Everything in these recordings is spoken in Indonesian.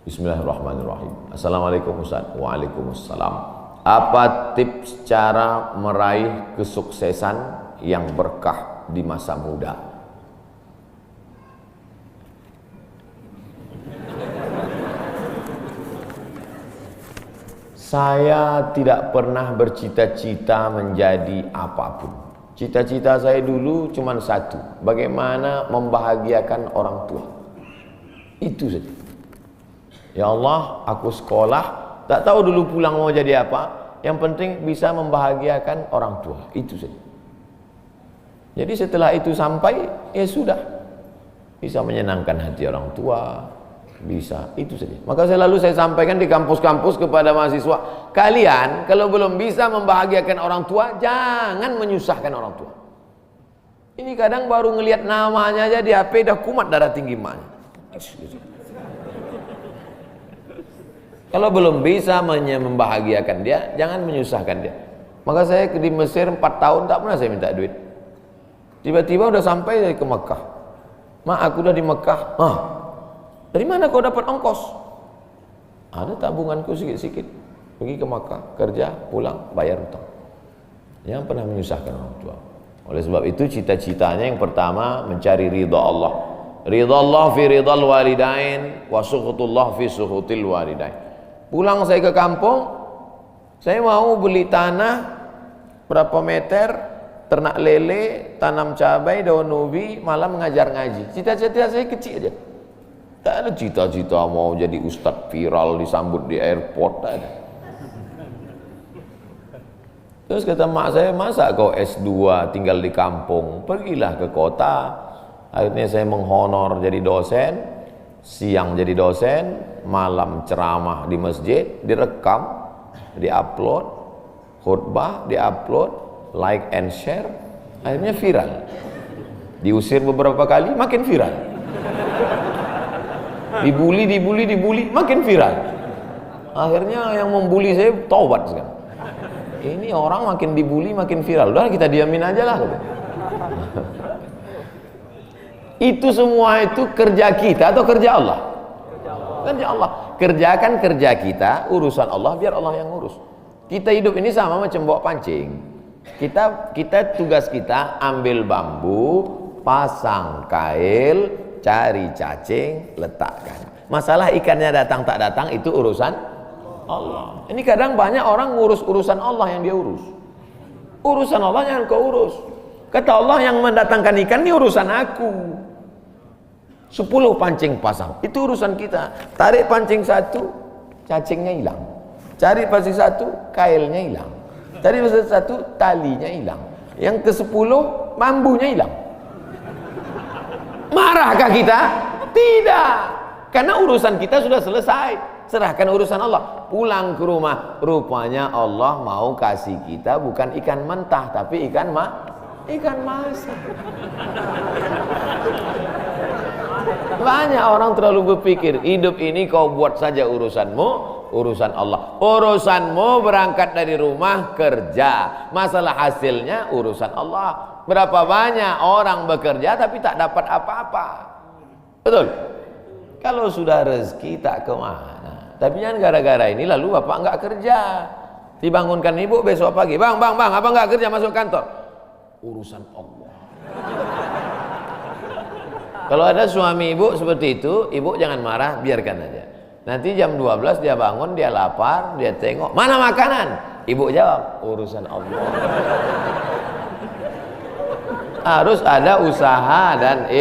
Bismillahirrahmanirrahim. Assalamualaikum Ustaz. Waalaikumsalam. Apa tips cara meraih kesuksesan yang berkah di masa muda? Saya tidak pernah bercita-cita menjadi apapun. Cita-cita saya dulu cuma satu, bagaimana membahagiakan orang tua. Itu saja. Ya Allah, aku sekolah, tak tahu dulu pulang mau jadi apa. Yang penting bisa membahagiakan orang tua. Itu saja. Jadi setelah itu sampai, ya sudah. Bisa menyenangkan hati orang tua. Bisa, itu saja. Maka selalu saya sampaikan di kampus-kampus kepada mahasiswa, kalian kalau belum bisa membahagiakan orang tua, jangan menyusahkan orang tua. Ini kadang baru ngelihat namanya aja di HP dah kumat darah tinggi emaknya. Kalau belum bisa membahagiakan dia, jangan menyusahkan dia. Maka saya di Mesir 4 tahun tak pernah saya minta duit. Tiba-tiba udah sampai ke Mekah. Mak, aku udah di Mekah. Dari mana kau dapat ongkos? Ada tabunganku sikit-sikit. Pergi ke Mekah, kerja, pulang, bayar hutang. Jangan pernah menyusahkan orang tua. Oleh sebab itu cita-citanya yang pertama mencari ridha Allah. Ridha Allah fi ridhal walidain wa sukhutullah fi sukhutil walidain. Pulang saya ke kampung, saya mau beli tanah berapa meter, ternak lele, tanam cabai, daun ubi, malam mengajar ngaji. Cita-cita saya kecil aja. Tak ada cita-cita mau jadi ustadz viral disambut di airport, tak ada. Terus kata mak saya, masa kau S2 tinggal di kampung, pergilah ke kota. Akhirnya saya menghonor jadi dosen, siang jadi dosen, malam ceramah di masjid, direkam, diupload, khutbah diupload, like and share, akhirnya viral. Diusir beberapa kali, makin viral. Dibully, makin viral. Akhirnya yang membuli saya taubat sekarang. Ini orang makin dibully, makin viral. Udah kita diamin aja lah. Itu semua itu kerja kita atau kerja Allah? Kerja Allah. Kerjakan kerja kita, urusan Allah, biar Allah yang urus. Kita hidup ini sama macam bawa pancing. Kita tugas kita ambil bambu, pasang kail, cari cacing, letakkan. Masalah ikannya datang tak datang itu urusan Allah. Ini kadang banyak orang ngurus urusan Allah yang dia urus. Urusan Allah yang kau urus. Kata Allah, yang mendatangkan ikan ini urusan aku. 10 pancing pasang, itu urusan kita. Tarik pancing 1, cacingnya hilang. Cari pancing 1, kailnya hilang. Cari pancing 1, talinya hilang. Yang ke-10, bambunya hilang. Marahkah kita? Tidak. Karena urusan kita sudah selesai. Serahkan urusan Allah. Pulang ke rumah, rupanya Allah mau kasih kita bukan ikan mentah, tapi ikan masak. Banyak orang terlalu berpikir hidup ini kau buat saja urusanmu, urusan Allah. Urusanmu berangkat dari rumah kerja, masalah hasilnya urusan Allah. Berapa banyak orang bekerja tapi tak dapat apa-apa. Betul? Kalau sudah rezeki tak kemana. Tapi jangan gara-gara ini lalu bapak enggak kerja. Dibangunkan ibu besok pagi, bang, abang enggak kerja masuk kantor. Urusan Allah. Kalau ada suami ibu seperti itu, ibu jangan marah, biarkan aja. Nanti jam 12 dia bangun, dia lapar, dia tengok, mana makanan? Ibu jawab, urusan Allah. Harus ada usaha dan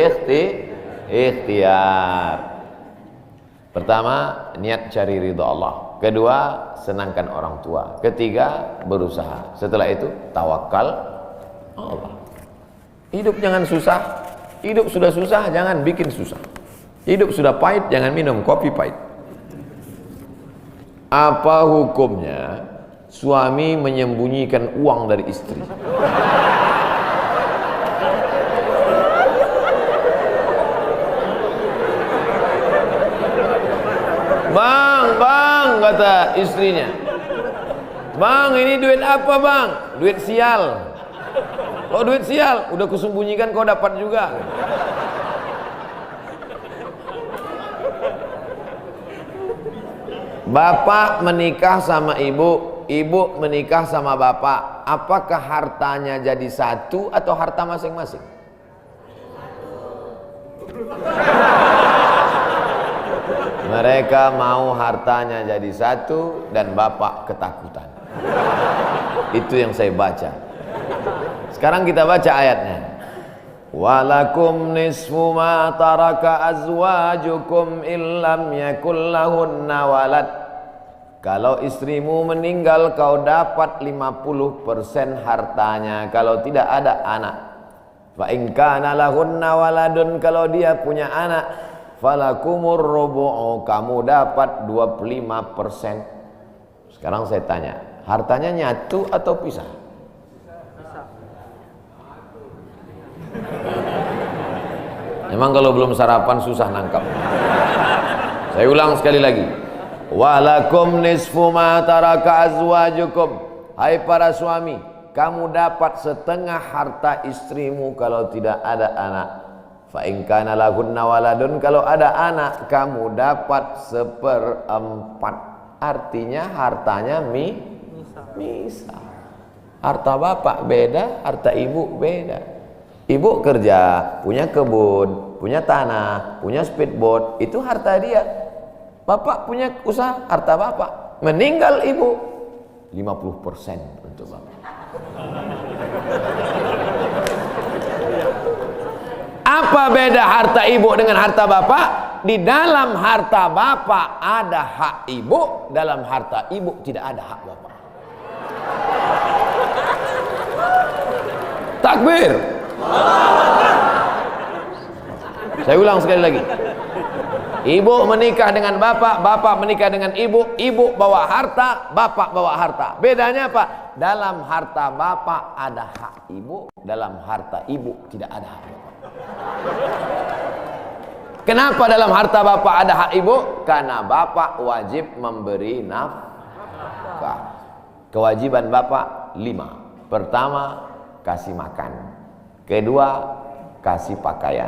ikhtiar. Pertama, niat cari ridha Allah. Kedua, senangkan orang tua. Ketiga, berusaha. Setelah itu, tawakal Allah. Hidup jangan susah. Hidup sudah susah, jangan bikin susah. Hidup sudah pahit, jangan minum kopi pahit. Apa hukumnya suami menyembunyikan uang dari istri? Bang, kata istrinya. Bang, ini duit apa bang? Duit sial. Kok duit sial? Udah kusembunyikan kau dapat juga. Bapak menikah sama ibu, ibu menikah sama bapak. Apakah hartanya jadi satu atau harta masing-masing? Mereka mau hartanya jadi satu dan bapak ketakutan. Itu yang saya baca. Sekarang kita baca ayatnya. Walakum nisfu ma taraka azwajukum illam yakul lahunna walad. Kalau istrimu meninggal kau dapat 50% hartanya kalau tidak ada anak. Fa in kana lahunna waladun, kalau dia punya anak, falakumur rubu'u, kamu dapat 25%. Sekarang saya tanya, hartanya nyatu atau pisah? Memang kalau belum sarapan susah nangkap. Saya ulang sekali lagi. Walakum nisfu ma taraka azwajukum. Hai para suami, kamu dapat setengah harta istrimu kalau tidak ada anak. Fa in kana lahunna waladun, kalau ada anak kamu dapat 1/4. Artinya hartanya misah. Harta bapak beda, harta ibu beda. Ibu kerja, punya kebun, punya tanah, punya speedboat, itu harta dia. Bapak punya usaha, harta bapak. Meninggal ibu, 50% untuk bapak. Apa beda harta ibu dengan harta bapak? Di dalam harta bapak ada hak ibu, dalam harta ibu tidak ada hak bapak. Takbir. Saya ulang sekali lagi. Ibu menikah dengan bapak, bapak menikah dengan ibu, ibu bawa harta, bapak bawa harta. Bedanya apa? Dalam harta bapak ada hak ibu, dalam harta ibu tidak ada hak bapak. Kenapa dalam harta bapak ada hak ibu? Karena bapak wajib memberi nafkah. Kewajiban bapak 5. Pertama, kasih makan. Kedua, kasih pakaian.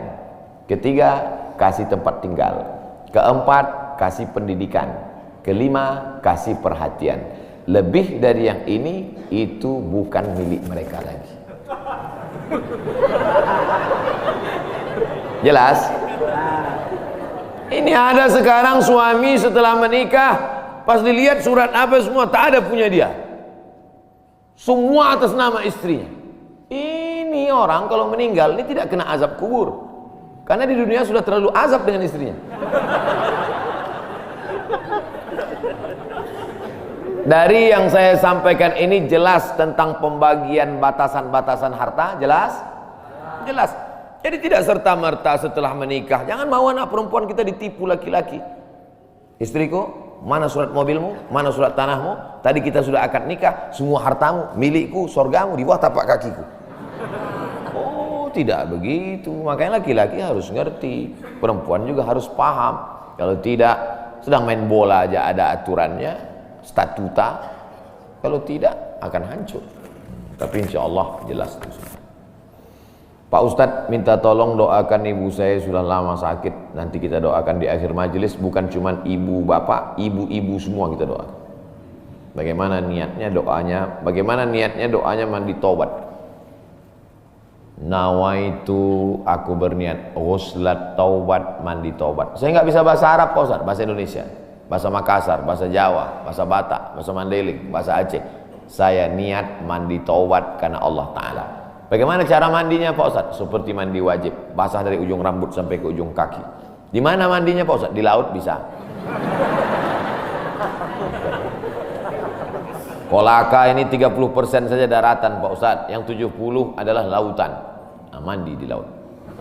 Ketiga, kasih tempat tinggal. Keempat, kasih pendidikan. Kelima, kasih perhatian. Lebih dari yang ini, itu bukan milik mereka lagi. Jelas? Ini ada sekarang suami setelah menikah, pas dilihat surat apa semua, tak ada punya dia. Semua atas nama istrinya. Ini orang kalau meninggal ini tidak kena azab kubur, karena di dunia sudah terlalu azab dengan istrinya. Dari yang saya sampaikan ini jelas tentang pembagian batasan-batasan harta, jelas? Jelas. Jadi tidak serta-merta setelah menikah, jangan mau anak perempuan kita ditipu laki-laki. Istriku, mana surat mobilmu, mana surat tanahmu, tadi kita sudah akad nikah, semua hartamu, milikku, surgamu di bawah tapak kakiku. Oh, tidak begitu. Makanya laki-laki harus ngerti, perempuan juga harus paham. Kalau tidak, sedang main bola aja ada aturannya, statuta. Kalau tidak akan hancur. Tapi insya Allah jelas itu. Pak Ustadz minta tolong doakan ibu saya, sudah lama sakit. Nanti kita doakan di akhir majelis. Bukan cuma ibu bapak, ibu-ibu semua kita doakan. Bagaimana niatnya doanya? Bagaimana niatnya doanya mandi taubat? Nawaitu, aku berniat ghuslat taubat, mandi taubat. Saya nggak bisa bahasa Arab Pak Ustadz, bahasa Indonesia, bahasa Makassar, bahasa Jawa, bahasa Batak, bahasa Mandailing, bahasa Aceh. Saya niat mandi taubat karena Allah Ta'ala. Bagaimana cara mandinya Pak Ustadz? Seperti mandi wajib, basah dari ujung rambut sampai ke ujung kaki. Di mana mandinya Pak Ustadz? Di laut bisa. Kolaka ini 30% saja daratan Pak Ustadz, yang 70 adalah lautan. Nah, mandi di laut.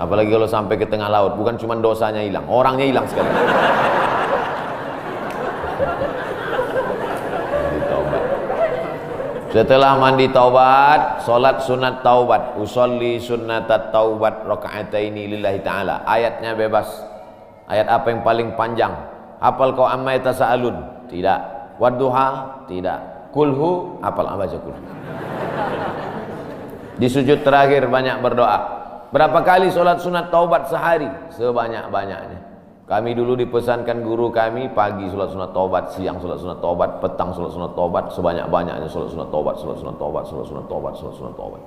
Apalagi kalau sampai ke tengah laut, bukan cuma dosanya hilang, orangnya hilang sekali. Setelah mandi taubat, solat sunat taubat, usolli sunnatat taubat raka'ataini lillahi ta'ala. Ayatnya bebas. Ayat apa yang paling panjang? Hafal kau amma yatasaalun? Tidak. Wadduha? Tidak. Kulhu? Hafal apa aja kulhu. Di sujud terakhir banyak berdoa. Berapa kali solat sunat taubat sehari? Sebanyak-banyaknya. Kami dulu dipesankan guru kami, pagi sholat sunat taubat, siang sholat sunat taubat, petang sholat sunat taubat, sebanyak-banyaknya sholat sunat taubat, sholat sunat taubat, sholat sunat taubat, sholat sunat taubat.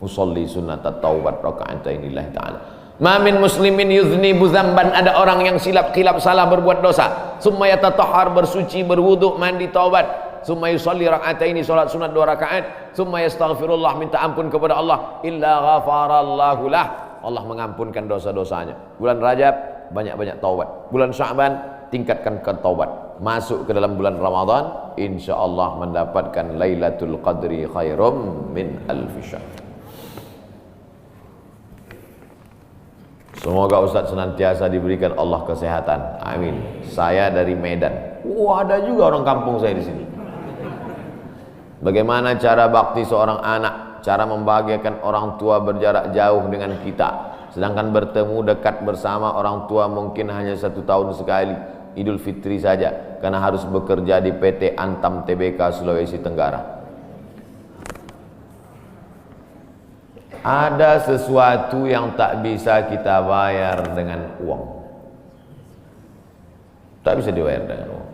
Usolli sunat taubat raka'atain lillahi ta'ala. Ma min muslimin yuznibu dzamban, ada orang yang silap salah berbuat dosa, summa yatatahhar, bersuci, berwudu, mandi, taubat, summa yusolli raka'ataini, sholat sunat 2 rakaat, summa yastaghfirullah, minta ampun kepada Allah, illa ghafarallahu lah, Allah mengampunkan dosa-dosanya. Bulan Rajab banyak-banyak taubat, bulan Sya'ban tingkatkan ke taubat, masuk ke dalam bulan Ramadan insyaallah mendapatkan Lailatul Qadri khairum min alfi syahr. Semoga Ustaz senantiasa diberikan Allah kesehatan, amin. Saya dari Medan. Ada juga orang kampung saya di sini. Bagaimana cara bakti seorang anak, cara membahagiakan orang tua berjarak jauh dengan kita, sedangkan bertemu dekat bersama orang tua mungkin hanya 1 tahun sekali, Idul Fitri saja, karena harus bekerja di PT Antam Tbk Sulawesi Tenggara. Ada sesuatu yang tak bisa kita bayar dengan uang, tak bisa dibayar dengan uang.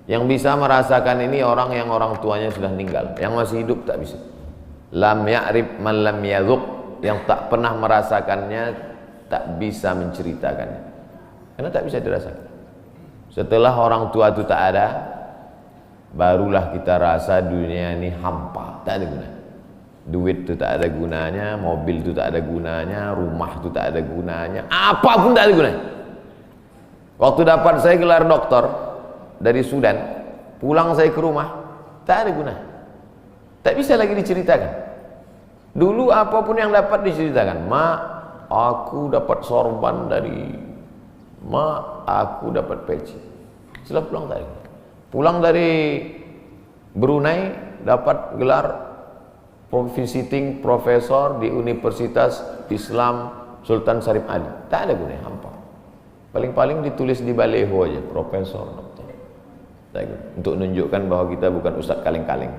Yang bisa merasakan ini orang yang orang tuanya sudah meninggal, yang masih hidup tak bisa. Lam ya'rif man lam yadhuq, yang tak pernah merasakannya tak bisa menceritakannya, karena tak bisa dirasakan. Setelah orang tua itu tak ada, barulah kita rasa dunia ini hampa, tak ada gunanya. Duit itu tak ada gunanya, mobil itu tak ada gunanya, rumah itu tak ada gunanya, apapun tak ada gunanya. Waktu dapat saya gelar doktor dari Sudan, pulang saya ke rumah, tak ada gunanya, tak bisa lagi diceritakan. Dulu apapun yang dapat diceritakan, mak, aku dapat sorban dari mak, aku dapat peci. Setelah pulang tadi, pulang dari Brunei dapat gelar visiting profesor di Universitas Islam Sultan Syarif Ali, tak ada gunanya, hampa. Paling-paling ditulis di baleho aja, profesor, doktor, untuk menunjukkan bahwa kita bukan ustaz kaleng-kaleng.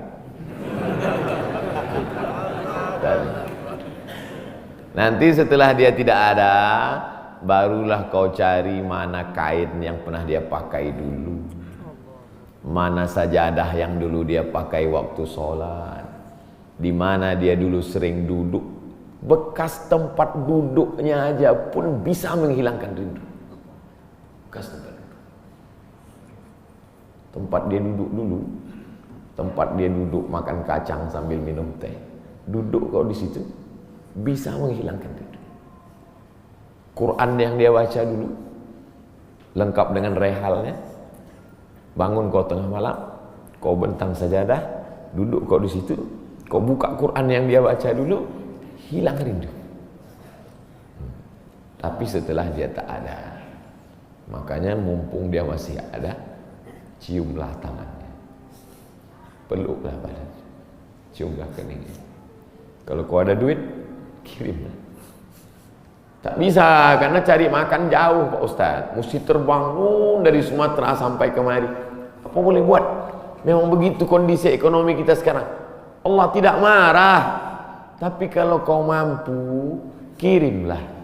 Nanti setelah dia tidak ada, barulah kau cari mana kain yang pernah dia pakai dulu, mana sajadah yang dulu dia pakai waktu sholat, di mana dia dulu sering duduk. Bekas tempat duduknya aja pun bisa menghilangkan rindu. Bekas tempat dia duduk dulu, tempat dia duduk makan kacang sambil minum teh, duduk kau di situ bisa menghilangkan rindu. Quran yang dia baca dulu lengkap dengan rehalnya, bangun kau tengah malam, kau bentang sajadah, duduk kau di situ, kau buka Quran yang dia baca dulu, hilang rindu. Tapi setelah dia tak ada, makanya mumpung dia masih ada, ciumlah tangannya, peluklah badannya, ciumlah keningnya. Kalau kau ada duit, kirimlah. Tak bisa, karena cari makan jauh Pak Ustaz, mesti terbang dari Sumatera sampai kemari. Apa boleh buat? Memang begitu kondisi ekonomi kita sekarang. Allah tidak marah, tapi kalau kau mampu, kirimlah.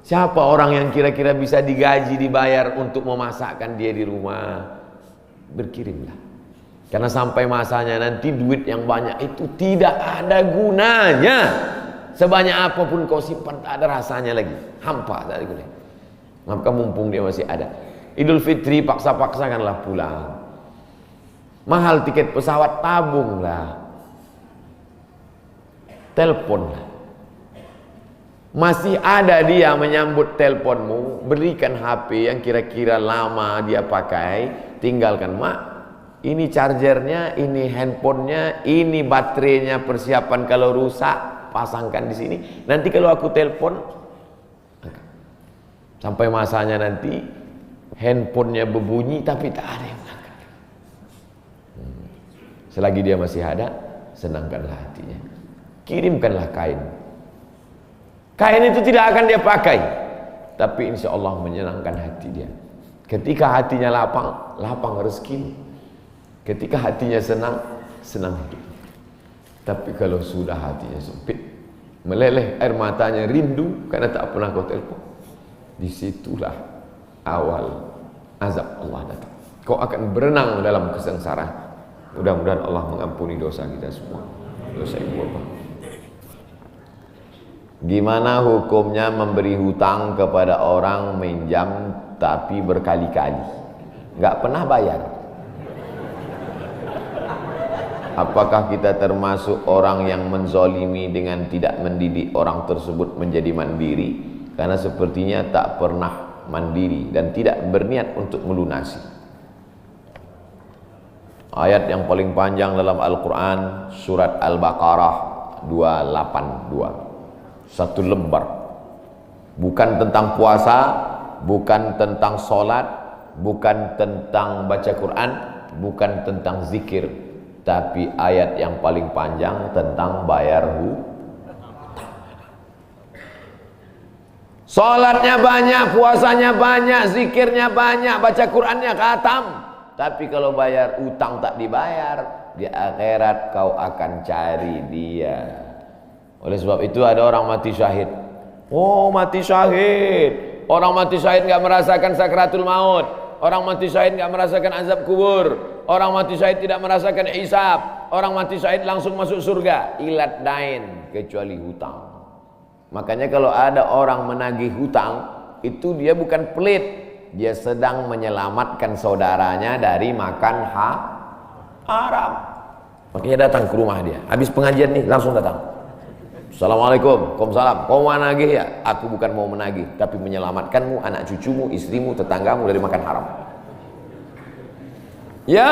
Siapa orang yang kira-kira bisa digaji, dibayar untuk memasakkan dia di rumah? Berkirimlah. Karena sampai masanya nanti duit yang banyak itu tidak ada gunanya. Sebanyak apapun kau simpan, tak ada rasanya lagi, hampa, tak ada gunanya. Maka mumpung dia masih ada, Idul Fitri paksa-paksakanlah pulang. Mahal tiket pesawat, tabunglah, teleponlah. Masih ada dia menyambut teleponmu, berikan HP yang kira-kira lama dia pakai, tinggalkan. Mak, ini chargernya, ini handphonenya, ini baterainya, persiapan kalau rusak pasangkan di sini. Nanti kalau aku telepon, sampai masanya nanti handphonenya berbunyi tapi tak ada yang mengangkat. Selagi dia masih ada, senangkanlah hatinya, kirimkanlah kain. Kain itu tidak akan dia pakai, tapi insya Allah menyenangkan hati dia. Ketika hatinya lapang, lapang rezeki. Ketika hatinya senang, senang hidup. Tapi kalau sudah hatinya sempit, meleleh air matanya rindu karena tak pernah kau telepon, disitulah awal azab Allah datang. Kau akan berenang dalam kesengsaraan. Mudah-mudahan Allah mengampuni dosa kita semua. Dosa ibu bapak. Gimana hukumnya memberi hutang kepada orang minjam tapi berkali-kali, nggak pernah bayar? Apakah kita termasuk orang yang menzolimi dengan tidak mendidik orang tersebut menjadi mandiri? Karena sepertinya tak pernah mandiri dan tidak berniat untuk melunasi. Ayat yang paling panjang dalam Al-Quran, surat Al-Baqarah 282. Satu lembar. Bukan tentang puasa, bukan tentang sholat, bukan tentang baca Quran, bukan tentang zikir, tapi ayat yang paling panjang tentang bayar hutang. Sholatnya banyak, puasanya banyak, zikirnya banyak, baca Qurannya khatam, tapi kalau bayar utang tak dibayar, di akhirat kau akan cari dia. Oleh sebab itu ada orang mati syahid. Oh, mati syahid. Orang mati syahid enggak merasakan sakratul maut. Orang mati syahid enggak merasakan azab kubur. Orang mati syahid tidak merasakan hisab. Orang mati syahid langsung masuk surga. Ilat dain, kecuali hutang. Makanya kalau ada orang menagih hutang, itu dia bukan pelit. Dia sedang menyelamatkan saudaranya dari makan haram. Makanya datang ke rumah dia. Habis pengajian nih langsung datang. Assalamualaikum, waalaikumsalam. Kau mau menagih ya? Aku bukan mau menagih, tapi menyelamatkanmu, anak cucumu, istrimu, tetanggamu dari makan haram. Ya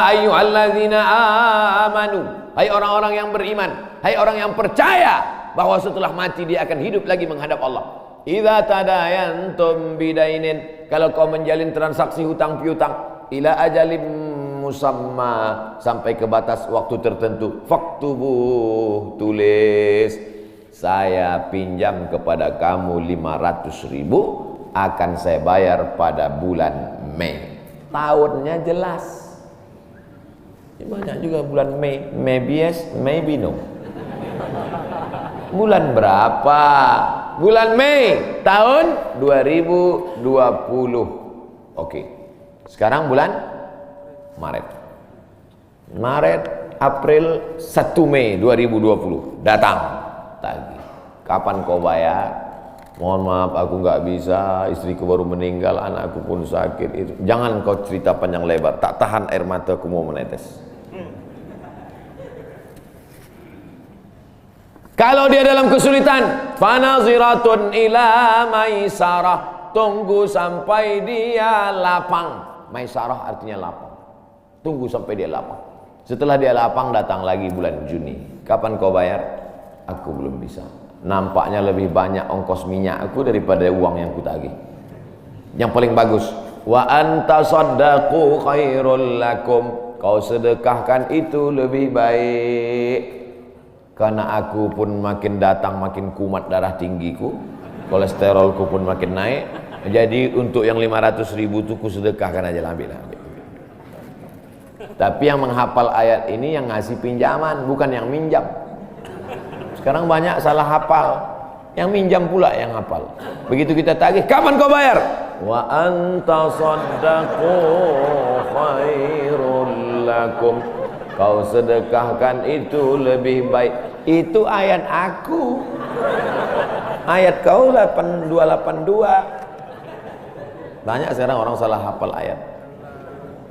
ayyuhalladzina amanu, hai orang-orang yang beriman, hai orang yang percaya bahwa setelah mati dia akan hidup lagi menghadap Allah. Idza tadayantum bidainin, kalau kau menjalin transaksi hutang piutang, ila ajalim musamma, sampai ke batas waktu tertentu, faktubuh, tulis, saya pinjam kepada kamu 500.000, akan saya bayar pada bulan Mei. Tahunnya jelas. Banyak juga bulan Mei, maybe yes, maybe no. Bulan berapa? Bulan Mei tahun 2020. Oke. Sekarang bulan Maret, April, 1 Mei 2020 datang tagih. Kapan kau bayar? Mohon maaf aku nggak bisa, istriku baru meninggal, anakku pun sakit. Itu jangan kau cerita panjang lebar, tak tahan air mataku mau menetes. Kalau dia dalam kesulitan, fanaziratun ila maisarah, tunggu sampai dia lapang. Maisarah artinya lapang. Tunggu sampai dia lapang. Setelah dia lapang, datang lagi bulan Juni. Kapan kau bayar? Aku belum bisa. Nampaknya lebih banyak ongkos minyak aku daripada uang yang kutagih. Yang paling bagus, wa anta saddaqu khairul lakum, kau sedekahkan itu lebih baik. Karena aku pun makin datang makin kumat darah tinggiku, kolesterolku pun makin naik. Jadi untuk yang 500.000 itu ku sedekahkan aja, ambil. Tapi yang menghafal ayat ini yang ngasih pinjaman, bukan yang minjam. Sekarang banyak salah hafal, yang minjam pula yang hafal. Begitu kita tagih, kapan kau bayar? Wa anta saddaqu khairul lakum, kau sedekahkan itu lebih baik. Itu ayat aku. Ayat kau 8282. Banyak sekarang orang salah hafal ayat.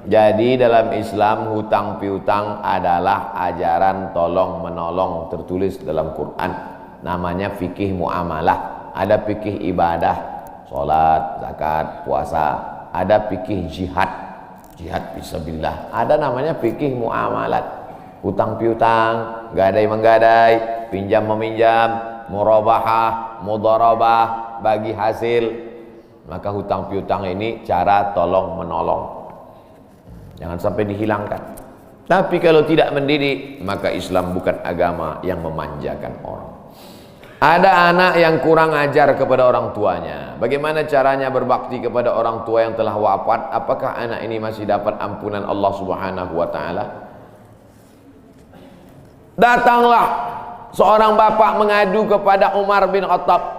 Jadi dalam Islam hutang piutang adalah ajaran tolong menolong tertulis dalam Quran. Namanya fikih muamalah. Ada fikih ibadah, sholat, zakat, puasa. Ada fikih jihad, jihad fisabilillah. Ada namanya fikih muamalat. Hutang piutang, gadai menggadai, pinjam meminjam, murabahah, mudharabah, bagi hasil. Maka hutang piutang ini cara tolong menolong. Jangan sampai dihilangkan. Tapi kalau tidak mendidik, maka Islam bukan agama yang memanjakan orang. Ada anak yang kurang ajar kepada orang tuanya. Bagaimana caranya berbakti kepada orang tua yang telah wafat? Apakah anak ini masih dapat ampunan Allah Subhanahu wa taala? Datanglah seorang bapak mengadu kepada Umar bin Khattab.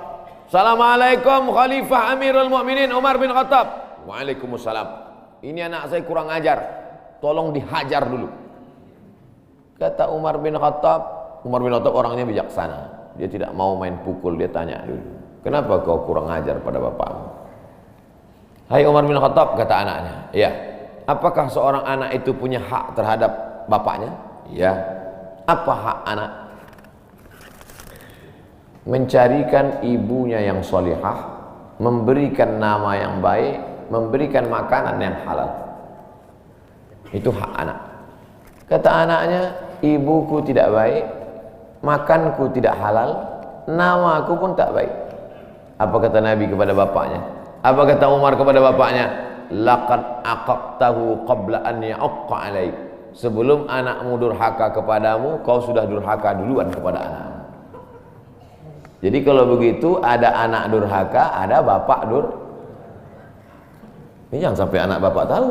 Assalamualaikum Khalifah Amirul Mukminin Umar bin Khattab. Waalaikumsalam. Ini anak saya kurang ajar, tolong dihajar dulu. Kata Umar bin Khattab orangnya bijaksana. Dia tidak mau main pukul, dia tanya dulu, kenapa kau kurang ajar pada bapakmu? Hai Umar bin Khattab, kata anaknya, ya. Apakah seorang anak itu punya hak terhadap bapaknya? Ya. Apa hak anak? Mencarikan ibunya yang solihah, memberikan nama yang baik, memberikan makanan yang halal. Itu hak anak. Kata anaknya, ibuku tidak baik, makanku tidak halal, namaku pun tak baik. Apa kata Nabi kepada bapaknya? Apa kata Umar kepada bapaknya? Laqad aqaqtahu qabla an ya'aqqa alaik. Sebelum anakmu durhaka kepadamu, kau sudah durhaka duluan kepada anakmu. Jadi kalau begitu, ada anak durhaka, ada bapak ini jangan sampai anak bapak tahu.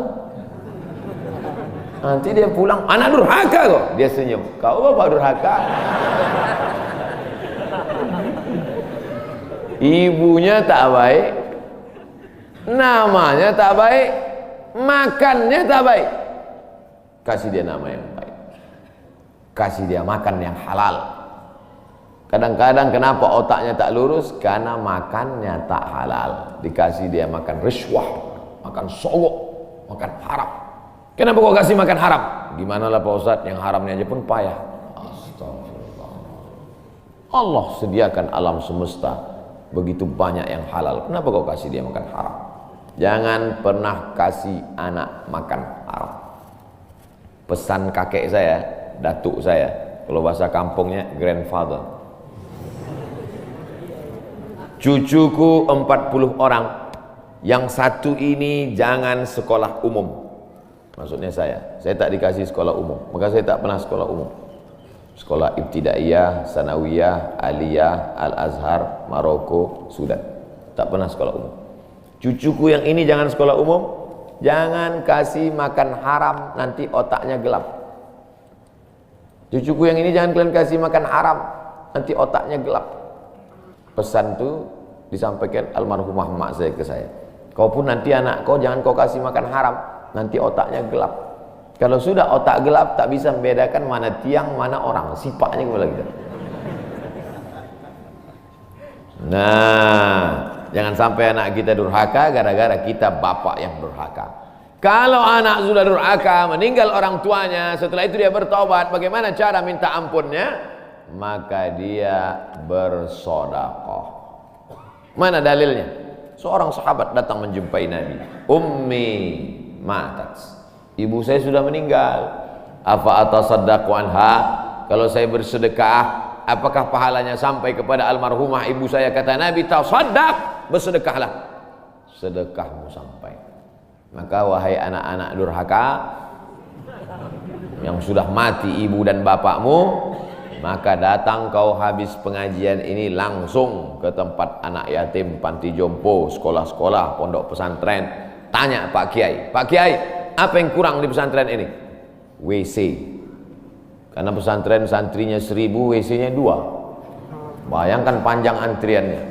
Nanti dia pulang, anak durhaka kok. Dia senyum, kau bapak durhaka. Ibunya tak baik, namanya tak baik, makannya tak baik. Kasih dia nama yang baik, kasih dia makan yang halal. Kadang-kadang kenapa otaknya tak lurus? Karena makannya tak halal. Dikasih dia makan riswah, makan sogok, makan haram. Kenapa kau kasih makan haram? Gimana lah Pak Ustadz, yang haramnya aja pun payah. Astagfirullah. Allah sediakan alam semesta begitu banyak yang halal. Kenapa kau kasih dia makan haram? Jangan pernah kasih anak makan haram. Pesan kakek saya, datuk saya, kalau bahasa kampungnya grandfather. Cucuku 40 orang, yang satu ini jangan sekolah umum. Maksudnya saya tak dikasih sekolah umum, maka saya tak pernah sekolah umum. Sekolah ibtidaiyah, sanawiyah, aliyah, al-azhar, Maroko, Sudan. Tak pernah sekolah umum. Cucuku yang ini jangan sekolah umum, jangan kasih makan haram, nanti otaknya gelap. Cucuku yang ini jangan kalian kasih makan haram, nanti otaknya gelap. Pesan itu disampaikan almarhumah mak saya ke saya. Kau pun nanti anak kau jangan kau kasih makan haram, nanti otaknya gelap. Kalau sudah otak gelap, tak bisa membedakan mana tiang, mana orang. Sifatnya kepala kita. Nah, jangan sampai anak kita durhaka gara-gara kita bapak yang durhaka. Kalau anak sudah durhaka, meninggal orang tuanya, setelah itu dia bertobat, bagaimana cara minta ampunnya? Maka dia bersedekah. Mana dalilnya? Seorang sahabat datang menjumpai Nabi. Ummi matat. Ibu saya sudah meninggal. Afa atasaddaqu anha? Kalau saya bersedekah, apakah pahalanya sampai kepada almarhumah ibu saya? Kata Nabi, tasaddaq, bersedekahlah. Sedekahmu sampai. Maka wahai anak-anak durhaka yang sudah mati ibu dan bapakmu, maka datang kau habis pengajian ini langsung ke tempat anak yatim, panti jompo, sekolah-sekolah, pondok pesantren. Tanya Pak Kiai, Pak Kiai, apa yang kurang di pesantren ini? WC. Karena pesantren santrinya 1000, WC-nya 2. Bayangkan panjang antriannya.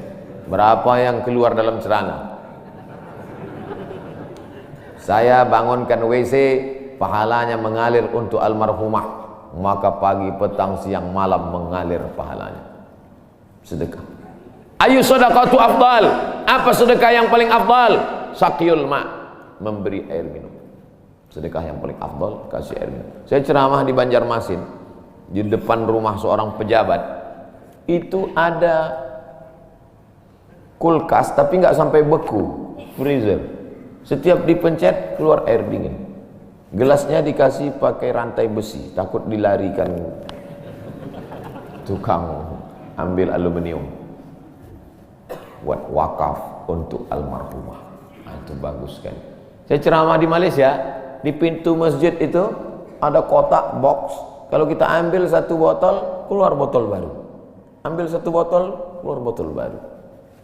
Berapa yang keluar dalam celana? Saya bangunkan WC, pahalanya mengalir untuk almarhumah. Maka pagi, petang, siang, malam mengalir pahalanya. Sedekah. Ayu sedekatu afdal. Apa sedekah yang paling afdal? Saqiyul ma', memberi air minum. Sedekah yang paling afdal, kasih air minum. Saya ceramah di Banjarmasin, di depan rumah seorang pejabat. Itu ada kulkas tapi nggak sampai beku, freezer. Setiap dipencet keluar air dingin. Gelasnya dikasih pakai rantai besi, takut dilarikan tukang ambil aluminium. Buat wakaf untuk almarhumah. Nah, itu bagus kan. Saya ceramah di Malaysia, di pintu masjid itu ada kotak box. Kalau kita ambil satu botol, keluar botol baru. Ambil satu botol, keluar botol baru.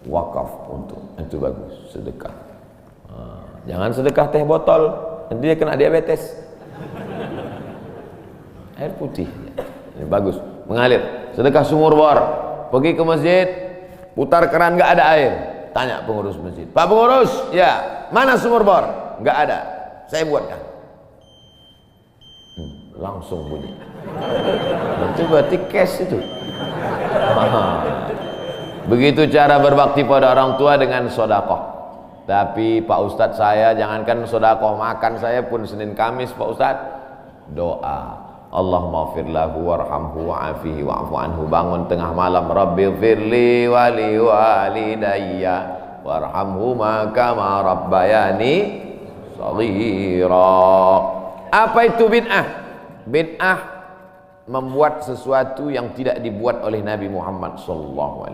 Wakaf untuk, itu bagus, sedekah. Jangan sedekah teh botol, nanti dia kena diabetes. Air putih, ini bagus, mengalir. Sedekah sumur bor, pergi ke masjid, putar keran nggak ada air. Tanya pengurus masjid, Pak pengurus, ya mana sumur bor? Nggak ada, saya buatkan. Langsung bunyi. Itu berarti cash itu. Begitu cara berbakti pada orang tua dengan sodakoh. Tapi Pak Ustadz, saya jangankan sodakoh, makan saya pun Senin Kamis Pak Ustadz doa, Allahumma fir lahu warhamhu wa'afihi wa'fu anhu. Bangun tengah malam, Rabbi firli wali walidayya warhamhuma kama rabbayani shaghira. Apa itu bid'ah? Bid'ah membuat sesuatu yang tidak dibuat oleh Nabi Muhammad SAW.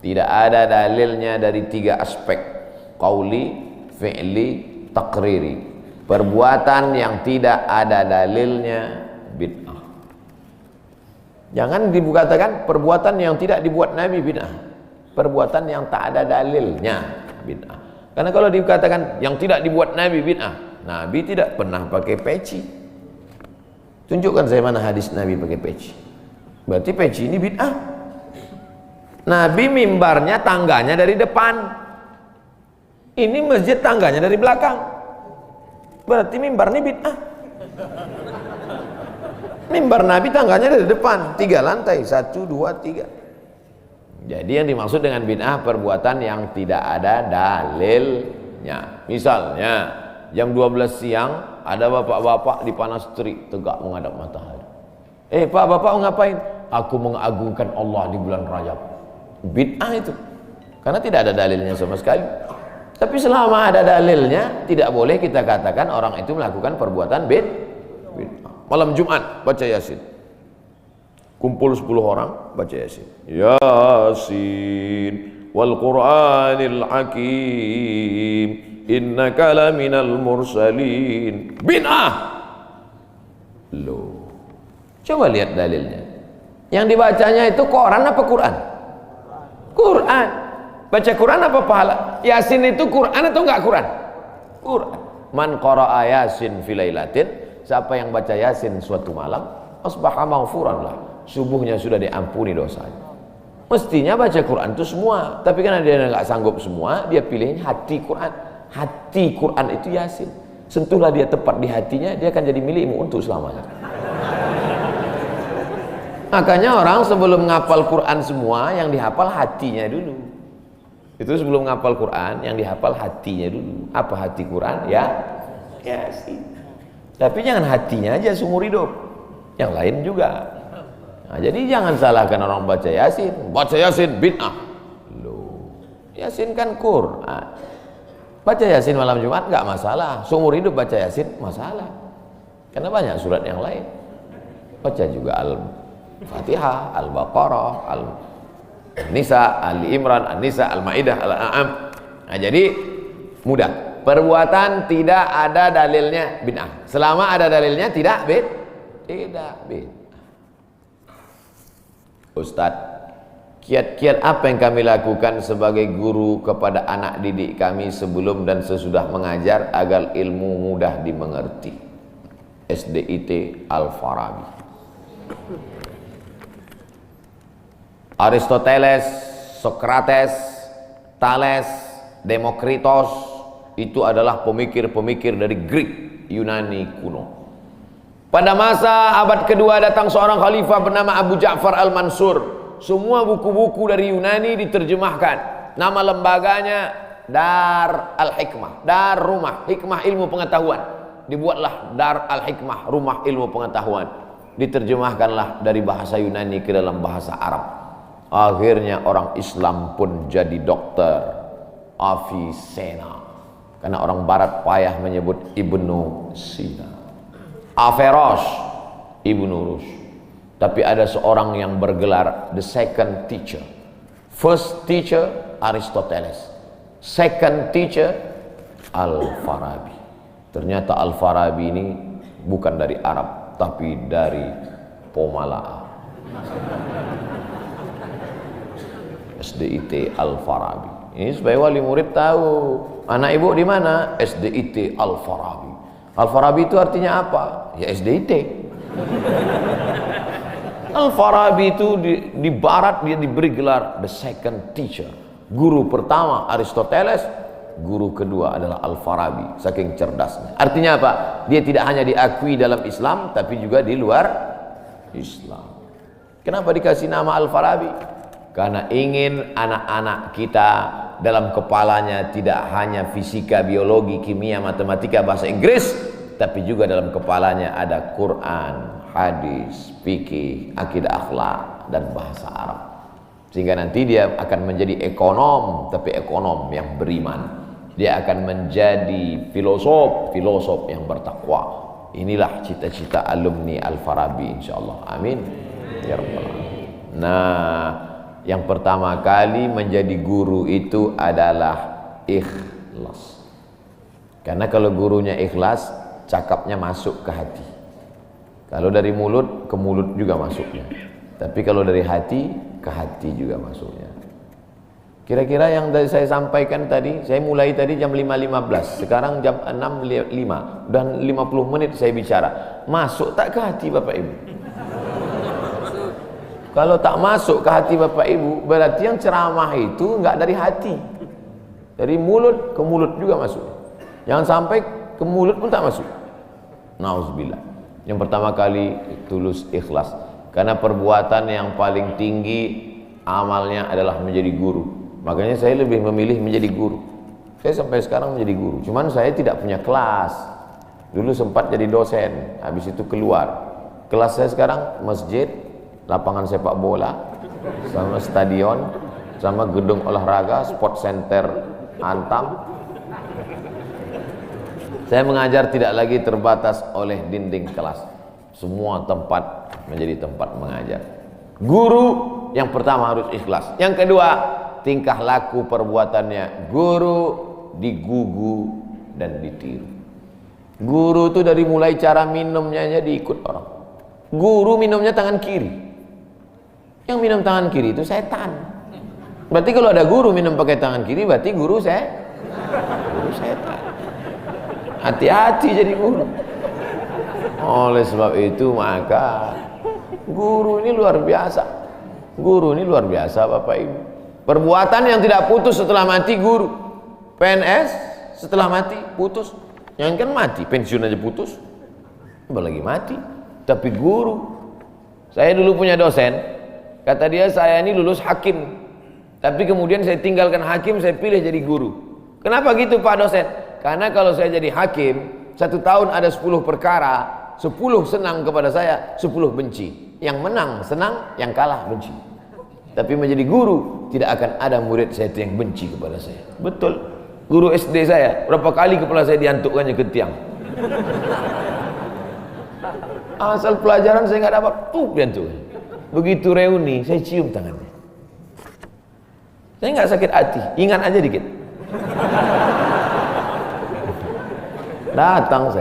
Tidak ada dalilnya dari 3 aspek: qauli, fi'li, taqriri. Perbuatan yang tidak ada dalilnya bid'ah. Jangan dikatakan perbuatan yang tidak dibuat Nabi bid'ah. Perbuatan yang tak ada dalilnya bid'ah. Karena kalau dikatakan yang tidak dibuat Nabi bid'ah, Nabi tidak pernah pakai peci. Tunjukkan saya mana hadis Nabi pakai peci. Berarti peci ini bid'ah. Nabi mimbarnya tangganya dari depan. Ini masjid tangganya dari belakang. Berarti mimbar ini bid'ah. Mimbar Nabi tangganya dari depan, 3 lantai, 1, 2, 3. Jadi yang dimaksud dengan bid'ah perbuatan yang tidak ada dalilnya. Misalnya jam 12 siang ada bapak-bapak di panas terik tegak menghadap matahari. Pak, bapak ngapain? Aku mengagungkan Allah di bulan Rajab. Bid'ah itu. Karena tidak ada dalilnya sama sekali. Tapi selama ada dalilnya, tidak boleh kita katakan orang itu melakukan perbuatan bid'ah. Malam Jumat baca Yasin. Kumpul 10 orang baca Yasin. Yasin wal Qur'anil Hakim innaka laminal mursalin. Bid'ah. Loh. Coba lihat dalilnya. Yang dibacanya itu Quran apa Quran? Quran. Baca Quran apa pahala? Yasin itu Quran atau enggak Quran? Quran. Man qara'a Yasin fi lailatin, siapa yang baca Yasin suatu malam, asbaha maghfuran lah. Subuhnya sudah diampuni dosanya. Mestinya baca Quran itu semua, tapi karena dia enggak sanggup semua, dia pilih hati Quran. Hati Quran itu Yasin. Sentuhlah dia tepat di hatinya, dia akan jadi milikmu untuk selamanya. Makanya orang sebelum ngapal Quran semua, yang dihafal hatinya dulu. Itu sebelum ngapal Quran, yang dihafal hatinya dulu. Apa hati Quran? Ya Yasin. Tapi jangan hatinya aja seumur hidup, yang lain juga. Nah, jadi jangan salahkan orang baca Yasin. Baca Yasin bid'ah. Loh, Yasin kan Quran. Baca Yasin malam Jumat nggak masalah. Seumur hidup baca Yasin masalah. Karena banyak surat yang lain. Baca juga Al-Fatihah, Al-Baqarah, Al-Nisa, Ali Imran, An-Nisa, Al-Maidah, Al-An'am. Nah, jadi mudah. Perbuatan tidak ada dalilnya bid'ah. Selama ada dalilnya tidak bid'ah. Ustadz, kiat-kiat apa yang kami lakukan sebagai guru kepada anak didik kami sebelum dan sesudah mengajar agar ilmu mudah dimengerti? SDIT Al-Farabi. Aristoteles, Socrates, Thales, Demokritos itu adalah pemikir-pemikir dari Greek, Yunani kuno. Pada masa abad kedua datang seorang khalifah bernama Abu Ja'far Al-Mansur. Semua buku-buku dari Yunani diterjemahkan. Nama lembaganya Dar Al-Hikmah, Dar Rumah Hikmah Ilmu Pengetahuan. Dibuatlah Dar Al-Hikmah, Rumah Ilmu Pengetahuan. Diterjemahkanlah dari bahasa Yunani ke dalam bahasa Arab. Akhirnya orang Islam pun jadi dokter, Avicenna. Karena orang barat payah menyebut Ibnu Sina. Averroes, Ibnu Rushd. Tapi ada seorang yang bergelar the second teacher. First teacher Aristoteles, second teacher Al-Farabi. Ternyata Al-Farabi ini bukan dari Arab, tapi dari Pomalaa. SDIT Al-Farabi. Ini supaya wali murid tahu. Anak ibu di mana? SDIT Al-Farabi. Al-Farabi itu artinya apa? Ya SDIT. Al-Farabi itu di barat dia diberi gelar the second teacher. Guru pertama Aristoteles, guru kedua adalah Al-Farabi, saking cerdasnya. Artinya apa? Dia tidak hanya diakui dalam Islam tapi juga di luar Islam. Kenapa dikasih nama Al-Farabi? Karena ingin anak-anak kita dalam kepalanya tidak hanya fisika, biologi, kimia, matematika, bahasa Inggris, tapi juga dalam kepalanya ada Quran, hadis, fikih, akidah, akhlak, dan bahasa Arab. Sehingga nanti dia akan menjadi ekonom, tapi ekonom yang beriman. Dia akan menjadi filosof yang bertakwa. Inilah cita-cita alumni Al-Farabi insyaallah. Amin ya rabbal alamin. Nah, yang pertama kali menjadi guru itu adalah ikhlas. Karena kalau gurunya ikhlas, cakapnya masuk ke hati. Kalau dari mulut ke mulut juga masuknya. Tapi kalau dari hati ke hati juga masuknya. Kira-kira yang saya sampaikan tadi, saya mulai tadi jam 5.15, sekarang jam 6.05, dan 50 menit saya bicara. Masuk tak ke hati Bapak Ibu? Kalau tak masuk ke hati Bapak Ibu, berarti yang ceramah itu enggak dari hati. Dari mulut ke mulut juga masuk. Jangan sampai ke mulut pun tak masuk. Nauzubillah. Yang pertama kali tulus ikhlas. Karena perbuatan yang paling tinggi amalnya adalah menjadi guru. Makanya saya lebih memilih menjadi guru. Saya sampai sekarang menjadi guru. Cuman saya tidak punya kelas. Dulu sempat jadi dosen, habis itu keluar. Kelas saya sekarang masjid, lapangan sepak bola, sama stadion, sama gedung olahraga, sport center Antam. Saya mengajar tidak lagi terbatas oleh dinding kelas. Semua tempat menjadi tempat mengajar. Guru yang pertama harus ikhlas. Yang kedua, tingkah laku perbuatannya. Guru digugu dan ditiru. Guru itu dari mulai cara minumnya aja diikut orang. Guru minumnya tangan kiri. Yang minum tangan kiri itu setan. Berarti kalau ada guru minum pakai tangan kiri, berarti guru setan. Hati-hati jadi guru. Oleh sebab itu maka guru ini luar biasa. Guru ini luar biasa Bapak Ibu. Perbuatan yang tidak putus setelah mati guru. PNS setelah mati putus. Yang kan mati, pensiun aja putus. Apalagi mati. Tapi guru. Saya dulu punya dosen. Kata dia, saya ini lulus hakim. Tapi kemudian saya tinggalkan hakim, saya pilih jadi guru. Kenapa gitu Pak dosen? Karena kalau saya jadi hakim, 1 tahun ada 10 perkara, 10 senang kepada saya, 10 benci. Yang menang senang, yang kalah benci. Tapi menjadi guru, tidak akan ada murid saya yang benci kepada saya. Betul. Guru SD saya, berapa kali kepala saya diantukkannya ke tiang. Asal pelajaran saya nggak dapat, diantukkan. Begitu reuni, saya cium tangannya. Saya nggak sakit hati, ingat aja dikit. Datang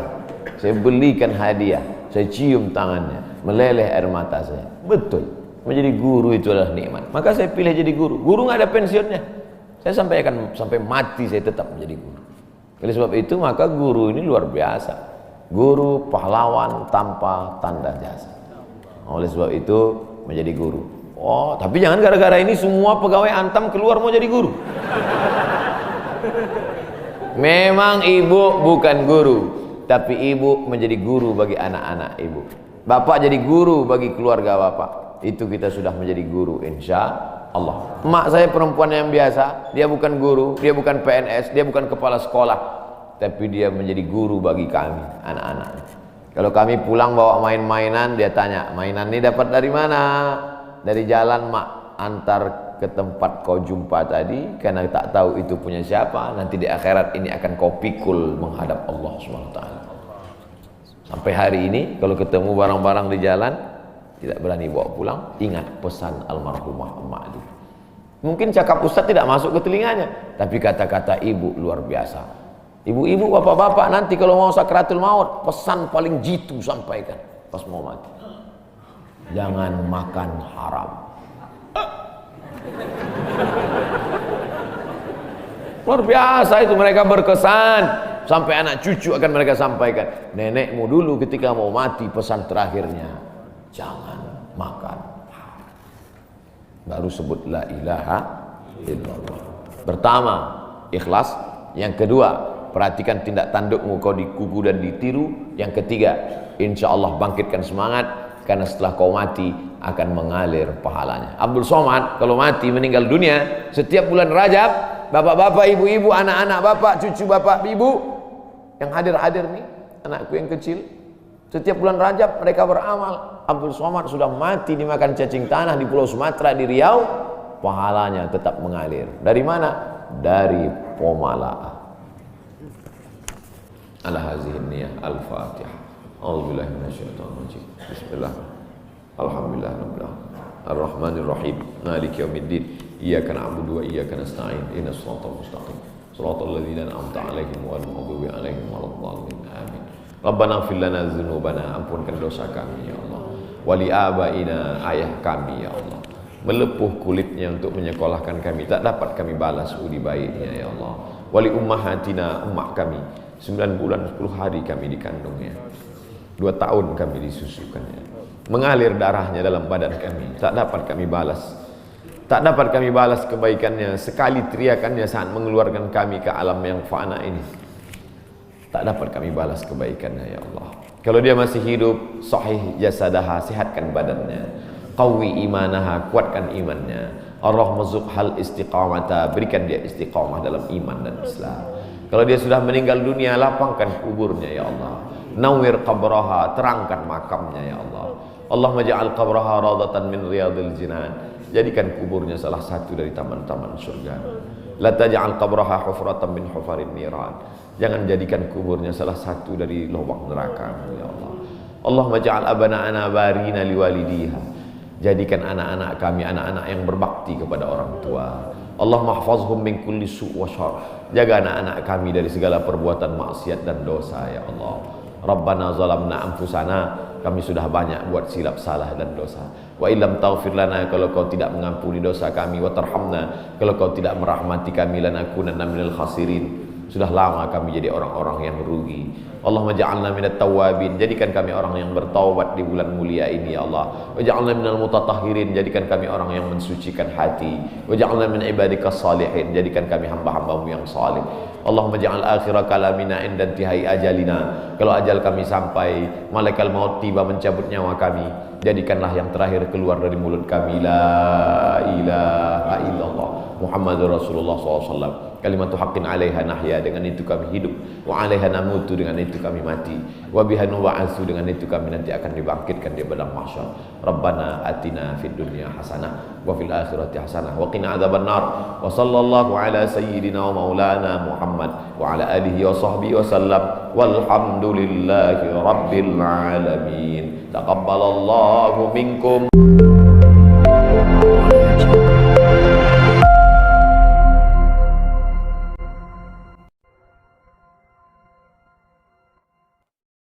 saya belikan hadiah, saya cium tangannya, meleleh air mata saya. Betul, menjadi guru itu adalah nikmat. Maka saya pilih jadi guru. Guru nggak ada pensiunnya. Saya sampai mati saya tetap menjadi guru. Oleh sebab itu maka guru ini luar biasa. Guru pahlawan tanpa tanda jasa. Oleh sebab itu menjadi guru. Oh, tapi jangan gara-gara ini semua pegawai Antam keluar mau jadi guru. Memang ibu bukan guru, tapi ibu menjadi guru bagi anak-anak ibu. Bapak jadi guru bagi keluarga bapak. Itu kita sudah menjadi guru insya Allah. Mak saya perempuan yang biasa, dia bukan guru, dia bukan PNS, dia bukan kepala sekolah, tapi dia menjadi guru bagi kami, anak-anak. Kalau kami pulang bawa main-mainan, dia tanya, mainan ini dapat dari mana? Dari jalan mak, antar ke tempat kau jumpa tadi, karena tak tahu itu punya siapa. Nanti di akhirat ini akan kau pikul menghadap Allah SWT. Sampai hari ini kalau ketemu barang-barang di jalan tidak berani bawa pulang, ingat pesan almarhumah emak itu. Mungkin cakap ustaz tidak masuk ke telinganya, tapi kata-kata ibu luar biasa. Ibu-ibu, bapak-bapak, nanti kalau mau sakratul maut, pesan paling jitu sampaikan pas mau mati. Jangan makan haram. Luar biasa itu, mereka berkesan. Sampai anak cucu akan mereka sampaikan. Nenekmu dulu ketika mau mati pesan terakhirnya, jangan makan baru sebut la ilaha illallah. Pertama, ikhlas. Yang kedua, perhatikan tindak tandukmu, kau dikuku dan ditiru. Yang ketiga, insya Allah bangkitkan semangat, karena setelah kau mati akan mengalir pahalanya. Abdul Somad kalau mati meninggal dunia, setiap bulan Rajab, bapak-bapak, ibu-ibu, anak-anak bapak, cucu bapak, ibu yang hadir-hadir nih, anakku yang kecil, setiap bulan Rajab mereka beramal. Abdul Somad sudah mati dimakan cacing tanah di Pulau Sumatera, di Riau, pahalanya tetap mengalir. Dari mana? Dari Pomala. Ala hazihin niyah. Al-Fatihah. A'udzubillahi minasyaitonir rajim. Bismillah. Alhamdulillah rabbil alamin. Ar-Rahmanir Rahim. Maliki yaumiddin. Iyyaka na'budu wa iyyaka nasta'in. Ihdinas shiratal mustaqim. Shiratal ladzina an'amta 'alaihim ghairil maghdubi 'alaihim waladdallin. Amin. Rabbana ighfir lana dzunubana, ampunkan dosa kami ya Allah. Wali abaina, ayah kami ya Allah. Melepuh kulitnya untuk menyekolahkan kami, tak dapat kami balas budi baiknya ya Allah. Wali ummahatina, ummah kami, 9 bulan 10 hari kami dikandungnya, 2 tahun kami disusukannya, mengalir darahnya dalam badan kami, tak dapat kami balas. Tak dapat kami balas kebaikannya, sekali teriakannya saat mengeluarkan kami ke alam yang fana ini, tak dapat kami balas kebaikannya ya Allah. Kalau dia masih hidup, sahih jasadaha, sehatkan badannya, qawi imanaha, kuatkan imannya, ar-rahmazuk hal istiqamata, berikan dia istiqamah dalam iman dan Islam. Kalau dia sudah meninggal dunia, lapangkan kuburnya ya Allah. Nawwir qabraha, terangkan makamnya ya Allah. Allahumma ja'al qabraha radatan min riyadil jinan, jadikan kuburnya salah satu dari taman-taman surga. La taj'al qabraha hufratan min hufarin niran, jangan jadikan kuburnya salah satu dari lubang neraka ya Allah. Allahumma ja'al abana'ana barina liwalidiha, jadikan anak-anak kami anak-anak yang berbakti kepada orang tua. Allahumma hafazhum min kulli su' wa syarr, jaga anak-anak kami dari segala perbuatan maksiat dan dosa ya Allah. Rabbana zalamna anfusana, kami sudah banyak buat silap salah dan dosa. Wa illam taghfir lana, kalau kau tidak mengampuni dosa kami, wa tarhamna, kalau kau tidak merahmati kami, lanakunanna minal khasirin, sudah lama kami jadi orang-orang yang merugi. Allahumma ja'alna minat tawabin, jadikan kami orang yang bertaubat di bulan mulia ini ya Allah. Wa ja'alna minal mutatahhirin, jadikan kami orang yang mensucikan hati. Wa ja'alna min ibadikas salihin, jadikan kami hamba-hambamu yang salih. Allahumma ja'al akhira kalamina inda intihai ajalina, kalau ajal kami sampai, malaikat maut tiba mencabut nyawa kami, jadikanlah yang terakhir keluar dari mulut kami la ilaha illallah Muhammadur Rasulullah SAW. Kalimatu haqqin 'alaiha nahya, dengan itu kami hidup, wa 'alaiha namutu, dengan itu kami mati, wa biha nub'atsu, dengan itu kami nanti akan dibangkitkan di padang mahsyar. Rabbana atina fid dunya hasanah wa fil akhirati hasanah wa qina adzabannar. Wa sallallahu ala sayyidina wa maulana Muhammad wa ala alihi wa sahbihi wa sallam. Walhamdulillahi rabbil alamin. Taqabbalallahu minkum.